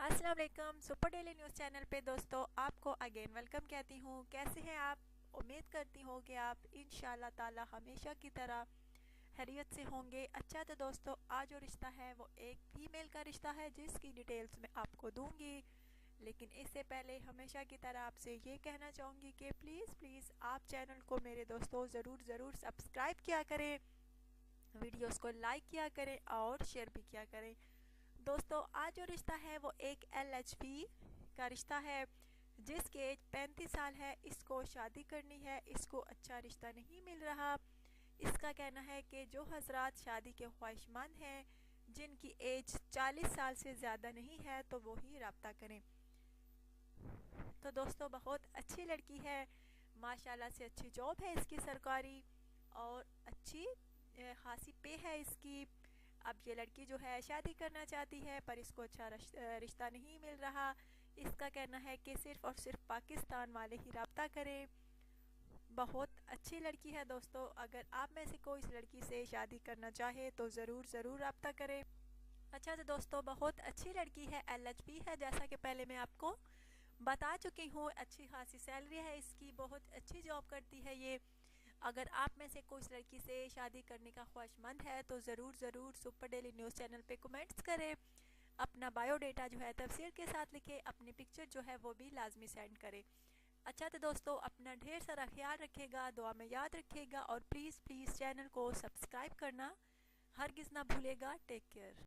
अस्सलाम वालेकुम। Super daily news channel पे दोस्तों आपको अगेन वेलकम कहती हूँ। कैसे हैं आप? उम्मीद करती हूँ कि आप इंशाल्लाह ताला हमेशा की तरह खैरियत से होंगे। अच्छा तो दोस्तों आज जो रिश्ता है वो एक फीमेल का रिश्ता है जिसकी डिटेल्स मैं आपको दूंगी, लेकिन इससे पहले हमेशा की तरह आपसे ये कहना चाहूँगी कि प्लीज़ आप चैनल को मेरे दोस्तों ज़रूर सब्सक्राइब किया करें, वीडियोस को लाइक किया करें और शेयर भी किया करें। दोस्तों आज जो रिश्ता है वो एक LHP का रिश्ता है जिसकी एज 35 साल है। इसको शादी करनी है, इसको अच्छा रिश्ता नहीं मिल रहा। इसका कहना है कि जो हजरात शादी के ख्वाहिशमंद हैं, जिनकी एज 40 साल से ज़्यादा नहीं है, तो वो ही रब्ता करें। तो दोस्तों बहुत अच्छी लड़की है, माशाल्लाह से अच्छी जॉब है इसकी सरकारी और अच्छी खासी पे है इसकी। अब ये लड़की जो है शादी करना चाहती है पर इसको अच्छा रिश्ता नहीं मिल रहा। इसका कहना है कि सिर्फ और सिर्फ पाकिस्तान वाले ही रब्ता करें। बहुत अच्छी लड़की है दोस्तों, अगर आप में से कोई इस लड़की से शादी करना चाहे तो ज़रूर रब्ता करें। अच्छा तो दोस्तों बहुत अच्छी लड़की है, LHP है, जैसा कि पहले मैं आपको बता चुकी हूँ। अच्छी खासी सैलरी है इसकी, बहुत अच्छी जॉब करती है ये। अगर आप में से कोई इस लड़की से शादी करने का ख्वाहिशमंद है तो ज़रूर सुपर डेली न्यूज़ चैनल पे कमेंट्स करें, अपना बायोडेटा जो है तफसील के साथ लिखे, अपनी पिक्चर जो है वो भी लाजमी सेंड करें। अच्छा तो दोस्तों अपना ढेर सारा ख्याल रखिएगा, दुआ में याद रखिएगा और प्लीज़ चैनल को सब्सक्राइब करना हरगिज़ ना भूलेगा। Take care.